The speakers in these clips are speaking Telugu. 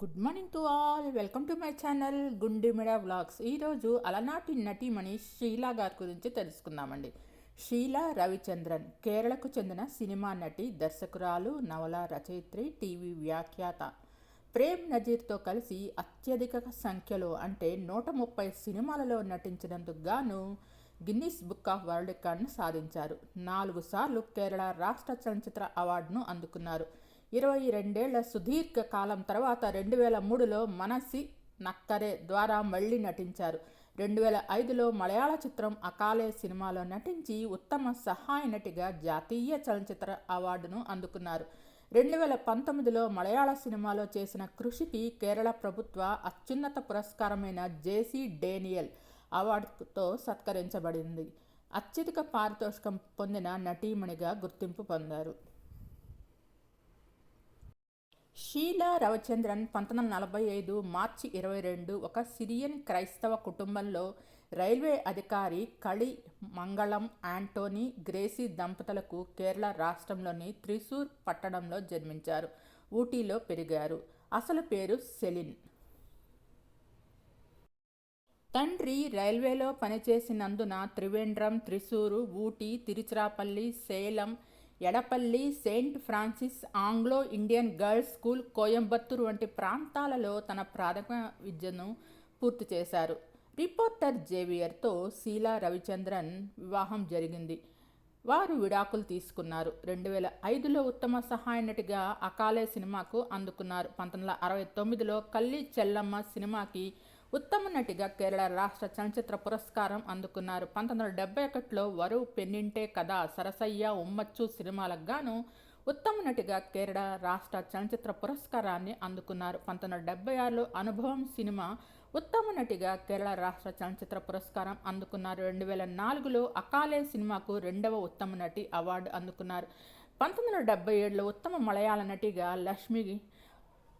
Good morning to all. Welcome to my channel గుండెమిడ వ్లాగ్స్. ఈరోజు అలనాటి నటీమణి షీలా గారి గురించి తెలుసుకుందామండి. షీలా రవిచంద్రన్ కేరళకు చెందిన సినిమా నటి, దర్శకురాలు, నవల రచయిత్రి, టీవీ వ్యాఖ్యాత. ప్రేమ్ నజీర్తో కలిసి అత్యధిక సంఖ్యలో అంటే 130 సినిమాలలో నటించినందుకు గాను గిన్నిస్ బుక్ ఆఫ్ వరల్డ్ రికార్డును సాధించారు. 4 సార్లు కేరళ రాష్ట్ర చలనచిత్ర అవార్డును అందుకున్నారు. 22 సుదీర్ఘ కాలం తర్వాత 2003లో మనసి నక్కరే ద్వారా మళ్ళీ నటించారు. 2005లో మలయాళ చిత్రం అకాలే సినిమాలో నటించి ఉత్తమ సహాయ నటిగా జాతీయ చలనచిత్ర అవార్డును అందుకున్నారు. 2019లో మలయాళ సినిమాలో చేసిన కృషికి కేరళ ప్రభుత్వ అత్యున్నత పురస్కారమైన జేసీ డేనియల్ అవార్డుతో సత్కరించబడింది. అత్యధిక పారితోషికం పొందిన నటీమణిగా గుర్తింపు పొందారు. షీలా రవిచంద్రన్ 1945 మార్చి 22 ఒక సిరియన్ క్రైస్తవ కుటుంబంలో రైల్వే అధికారి కళి మంగళం యాంటోనీ గ్రేసీ దంపతులకు కేరళ రాష్ట్రంలోని త్రిశూర్ పట్టణంలో జన్మించారు. ఊటీలో పెరిగారు. అసలు పేరు సెలిన్. తండ్రి రైల్వేలో పనిచేసినందున Trivandrum, Thrissur, Ooty, Tiruchirappalli, Salem, Edappally, Saint Francis Anglo Indian Girls School, Coimbatore వంటి ప్రాంతాలలో తన ప్రాథమిక విద్యను పూర్తి చేశారు. రిపోర్టర్ జేవియర్తో షీలా రవిచంద్రన్ వివాహం జరిగింది. వారు విడాకులు తీసుకున్నారు. 2005లో ఉత్తమ సహాయ నటిగా అకాలే సినిమాకు అందుకున్నారు. 1969లో కల్లి చెల్లమ్మ సినిమాకి ఉత్తమ నటిగా కేరళ రాష్ట్ర చలనచిత్ర పురస్కారం అందుకున్నారు. 1971లో వరువు పెన్నింటే కథ, సరసయ్య, ఉమ్మచ్చు సినిమాలకు గాను ఉత్తమ నటిగా కేరళ రాష్ట్ర చలనచిత్ర పురస్కారాన్ని అందుకున్నారు. 1976లో అనుభవం సినిమా ఉత్తమ నటిగా కేరళ రాష్ట్ర చలనచిత్ర పురస్కారం అందుకున్నారు. 2004లో అకాలే సినిమాకు 2వ ఉత్తమ నటి అవార్డు అందుకున్నారు. 1977లో ఉత్తమ మలయాళ నటిగా లక్ష్మి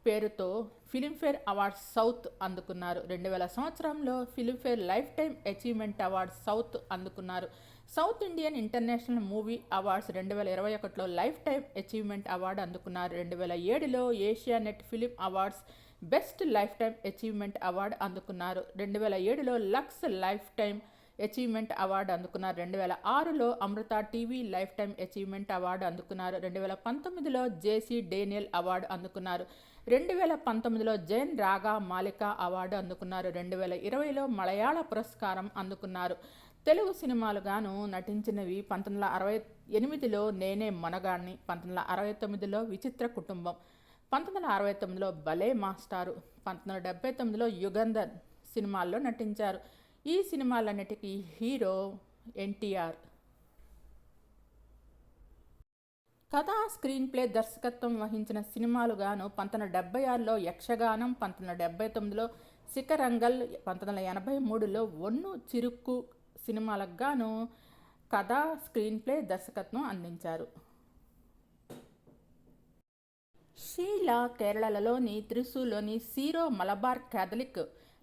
పేరుతో ఫిలింఫేర్ అవార్డ్స్ సౌత్ అందుకున్నారు. 2000 సంవత్సరంలో Filmfare lifetime achievement awards south అందుకున్నారు. South Indian International Movie Awards 2021లో లైఫ్ టైమ్ అచీవ్మెంట్ అవార్డు అందుకున్నారు. 2007లో Asianet film awards best lifetime achievement award అందుకున్నారు. 2007లో Lux lifetime achievement award అందుకున్నారు. 2006లో Amrita TV lifetime achievement award అందుకున్నారు. 2019లో జేసీ డేనియల్ అవార్డు అందుకున్నారు. 2019లో జైన్ రాగా మాలిక అవార్డు అందుకున్నారు. 2020లో మలయాళ పురస్కారం అందుకున్నారు. తెలుగు సినిమాలుగాను నటించినవి 1968లో నేనే మొనగాణ్ణి, 1969లో విచిత్ర కుటుంబం, 1969లో భలే మాస్టారు, 1979లో యుగంధర్ సినిమాల్లో నటించారు. ఈ సినిమాలన్నిటికీ హీరో ఎన్టీఆర్. కథ, స్క్రీన్ ప్లే, దర్శకత్వం వహించిన సినిమాలుగాను 1976లో యక్షగానం, 1979లో శిఖరంగల్, 1983లో ఒన్ను చిరుక్కు సినిమాలకు గాను కథ, స్క్రీన్ ప్లే, దర్శకత్వం అందించారు. షీలా కేరళలోని త్రిశూర్లోని సీరో మలబార్ క్యాథలిక్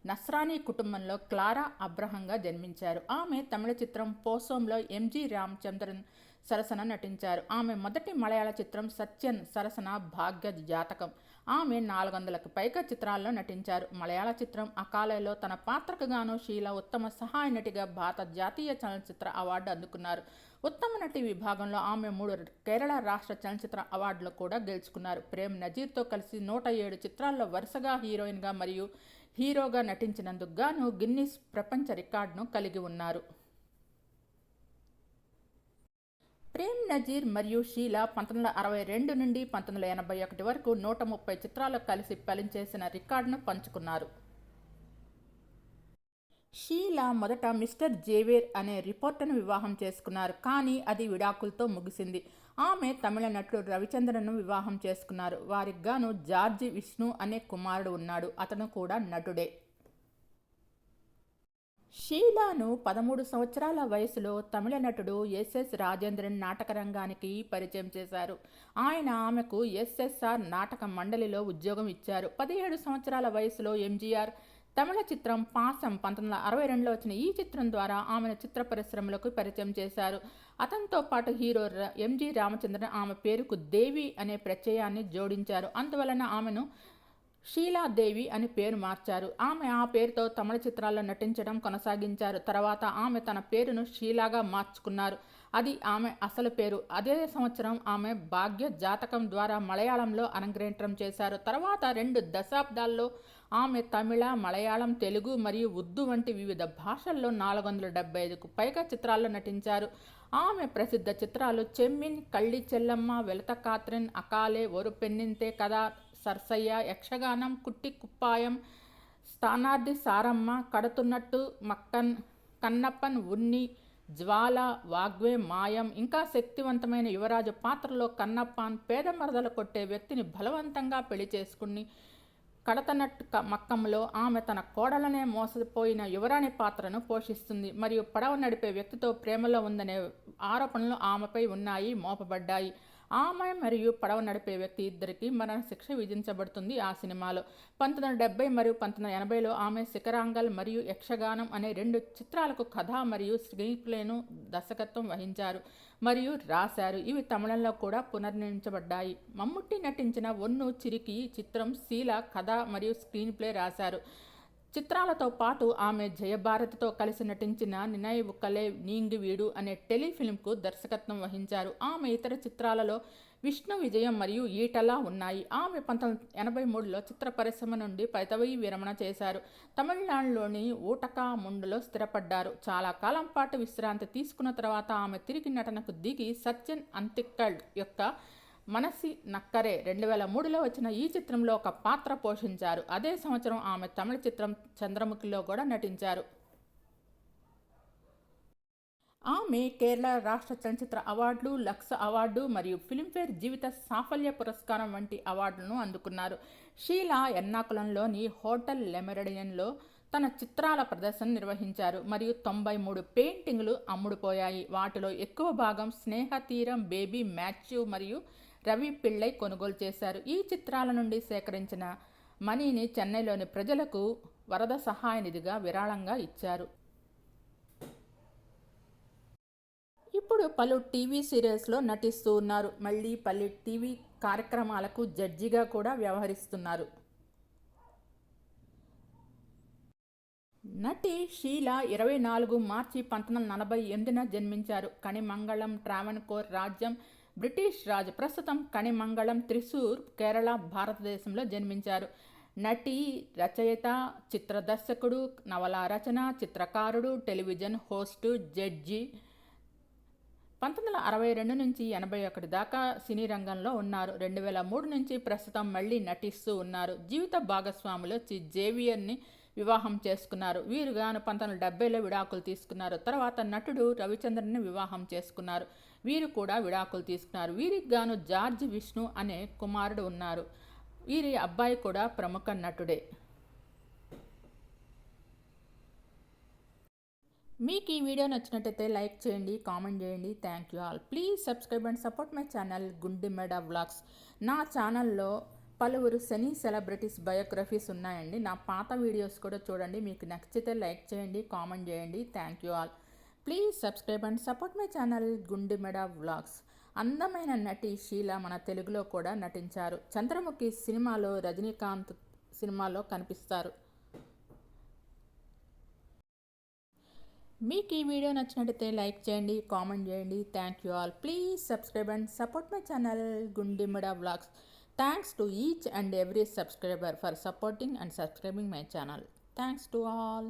నస్రానీ కుటుంబంలో క్లారా అబ్రహంగా జన్మించారు. ఆమె తమిళ చిత్రం పోసోంలో ఎంజి రామచంద్రన్ సరసన నటించారు. ఆమె మొదటి మలయాళ చిత్రం సత్యన్ సరసన భాగ్య జాతకం. ఆమె 400కు పైగా చిత్రాల్లో నటించారు. మలయాళ చిత్రం అకాలేలో తన పాత్రకు గాను షీలా ఉత్తమ సహాయ నటిగా భారత జాతీయ చలనచిత్ర అవార్డు అందుకున్నారు. ఉత్తమ నటి విభాగంలో ఆమె 3 కేరళ రాష్ట్ర చలనచిత్ర అవార్డులు కూడా గెలుచుకున్నారు. ప్రేమ్ నజీర్తో కలిసి 107 చిత్రాల్లో వరుసగా హీరోయిన్గా మరియు హీరోగా నటించినందుకు గాను గిన్నిస్ ప్రపంచ రికార్డును కలిగి ఉన్నారు. ప్రేమ్ నజీర్ మరియు షీలా 1962 నుండి 1981 వరకు 130 చిత్రాలు కలిసి పనిచేసిన రికార్డును పంచుకున్నారు. షీలా మొదట మిస్టర్ జేవియర్ అనే రిపోర్టర్ను వివాహం చేసుకున్నారు. కానీ అది విడాకులతో ముగిసింది. ఆమె తమిళ నటుడు రవిచంద్రన్ను వివాహం చేసుకున్నారు. వారికి గాను జార్జి విష్ణు అనే కుమారుడు ఉన్నాడు. అతను కూడా నటుడే. షీలాను 13 సంవత్సరాల వయసులో తమిళ నటుడు ఎస్ఎస్ రాజేంద్రన్ నాటక రంగానికి పరిచయం చేశారు. ఆయన ఆమెకు ఎస్ఎస్ఆర్ నాటక మండలిలో ఉద్యోగం ఇచ్చారు. 17 సంవత్సరాల వయసులో ఎంజీఆర్ తమిళ చిత్రం పాసం 1962లో వచ్చిన ఈ చిత్రం ద్వారా ఆమెను చిత్ర పరిశ్రమలకు పరిచయం చేశారు. అతనితో పాటు హీరో ఎంజి రామచంద్రన్ ఆమె పేరుకు దేవి అనే ప్రత్యయాన్ని జోడించారు. అందువలన ఆమెను షీలాదేవి అని పేరు మార్చారు. ఆమె ఆ పేరుతో తమిళ చిత్రాల్లో నటించడం కొనసాగించారు. తర్వాత ఆమె తన పేరును షీలాగా మార్చుకున్నారు. అది ఆమె అసలు పేరు. అదే సంవత్సరం ఆమె భాగ్య జాతకం ద్వారా మలయాళంలో అరంగేట్రం చేశారు. తర్వాత 2 దశాబ్దాల్లో ఆమె తమిళ, మలయాళం, తెలుగు మరియు ఉర్దూ వంటి వివిధ భాషల్లో 475కు పైగా చిత్రాల్లో నటించారు. ఆమె ప్రసిద్ధ చిత్రాలు చెమ్మిన్, కళ్ళి చెల్లమ్మ, వెలత కాత్రిన్, అకాలే, ఒరు పెన్నింతే కథ, సర్సయ్య, యక్షగానం, కుట్టి కుప్పాయం, స్థానార్థి సారమ్మ, కడుతున్నట్టు, కన్నప్పన్, ఉన్ని, జ్వాల, వాగ్వే, మాయం, ఇంకా శక్తివంతమైన యువరాజు పాత్రలో కన్నప్పన్ పేద మరదలు కొట్టే వ్యక్తిని బలవంతంగా పెళ్లి చేసుకుని కడతనట్టు మక్కంలో ఆమె తన కోడలనే మోసపోయిన యువరాణి పాత్రను పోషిస్తుంది మరియు పడవ నడిపే వ్యక్తితో ప్రేమలో ఉందనే ఆరోపణలు ఆమెపై ఉన్నాయి, మోపబడ్డాయి. ఆమె మరియు పడవ నడిపే వ్యక్తి ఇద్దరికి మరణశిక్ష విధించబడుతుంది ఆ సినిమాలో. 1970 మరియు 1980లో ఆమె శిఖరాంగల్ మరియు యక్షగానం అనే 2 చిత్రాలకు కథ మరియు స్క్రీన్ ప్లేను దర్శకత్వం వహించారు మరియు రాశారు. ఇవి తమిళంలో కూడా పునర్నిర్మించబడ్డాయి. మమ్ముట్టి నటించిన ఒన్ను చిరికి చిత్రం శీల కథ మరియు స్క్రీన్ ప్లే రాశారు. చిత్రాలతో పాటు ఆమె జయభారతితో కలిసి నటించిన నినైవు కలే నీంగి వీడు అనే టెలిఫిల్మ్కు దర్శకత్వం వహించారు. ఆమె ఇతర చిత్రాలలో విష్ణు విజయం మరియు ఈటలా ఉన్నాయి. ఆమె 1983లో చిత్ర పరిశ్రమ నుండి పదవీ విరమణ చేశారు. తమిళనాడులోని ఊటకాముండులో స్థిరపడ్డారు. చాలా కాలం పాటు విశ్రాంతి తీసుకున్న తర్వాత ఆమె తిరిగి నటనకు దిగి సత్యన్ అంతిక్కడ్ యొక్క మనసి నక్కరే 2003లో వచ్చిన ఈ చిత్రంలో ఒక పాత్ర పోషించారు. అదే సంవత్సరం ఆమె తమిళ చిత్రం చంద్రముఖిలో కూడా నటించారు. ఆమె కేరళ రాష్ట్ర చలనచిత్ర అవార్డులు, లక్స్ అవార్డు మరియు ఫిల్మ్ఫేర్ జీవిత సాఫల్య పురస్కారం వంటి అవార్డులను అందుకున్నారు. షీలా ఎర్నాకులంలోని హోటల్ లెమెరిడియన్లో తన చిత్రాల ప్రదర్శన నిర్వహించారు మరియు 93 పెయింటింగ్లు అమ్ముడుపోయాయి. వాటిలో ఎక్కువ భాగం స్నేహ తీరం, బేబీ, మాథ్యూ మరియు రవి పిళ్ళై కొనుగోలు చేశారు. ఈ చిత్రాల నుండి సేకరించిన మనీని చెన్నైలోని ప్రజలకు వరద సహాయ నిధిగా విరాళంగా ఇచ్చారు. ఇప్పుడు పలు టీవీ సీరియల్స్లో నటిస్తూ ఉన్నారు. మళ్ళీ పలు టీవీ కార్యక్రమాలకు జడ్జిగా కూడా వ్యవహరిస్తున్నారు. నటి షీలా 24 మార్చి 1948న జన్మించారు. కణిమంగళం, ట్రావెన్కోర్ రాజ్యం బ్రిటిష్ రాజు. ప్రస్తుతం కణిమంగళం, త్రిశూర్, కేరళ, భారతదేశంలో జన్మించారు. నటి, రచయిత, చిత్ర దర్శకుడు, నవలా రచన, చిత్రకారుడు, టెలివిజన్ హోస్టు, జడ్జి. 1962 నుంచి 81 దాకా సినీ రంగంలో ఉన్నారు. 2003 నుంచి ప్రస్తుతం మళ్ళీ నటిస్తూ ఉన్నారు. జీవిత భాగస్వాములు జేవియర్ని వివాహం చేసుకున్నారు. వీరు గాను 1970లో విడాకులు తీసుకున్నారు. తర్వాత నటుడు రవిచంద్రన్ని వివాహం చేసుకున్నారు. వీరు కూడా విడాకులు తీసుకున్నారు. వీరికి గాను జార్జ్ విష్ణు అనే కుమారుడు ఉన్నారు. వీరి అబ్బాయి కూడా ప్రముఖ నటుడే. మీకు ఈ వీడియో నచ్చినట్టయితే లైక్ చేయండి, కామెంట్ చేయండి. Thank you all. Please subscribe and support my channel Gundimeda vlogs. నా ఛానల్లో పలువురు సినీ సెలబ్రిటీస్ బయోగ్రఫీస్ ఉన్నాయండి. నా పాత వీడియోస్ కూడా చూడండి. మీకు నచ్చితే లైక్ చేయండి, కామెంట్ చేయండి. Thank you all. Please subscribe and support my channel Gundimeda vlogs. అందమైన నటి షీలా మన తెలుగులో కూడా నటించారు. చంద్రముఖి సినిమాలో రజనీకాంత్ సినిమాలో కనిపిస్తారు. మీకు ఈ వీడియో నచ్చినట్టయితే లైక్ చేయండి, కామెంట్ చేయండి. Thank you all. Please subscribe and support my channel Gundimeda vlogs. Thanks to each and every subscriber for supporting and subscribing my channel. Thanks to all.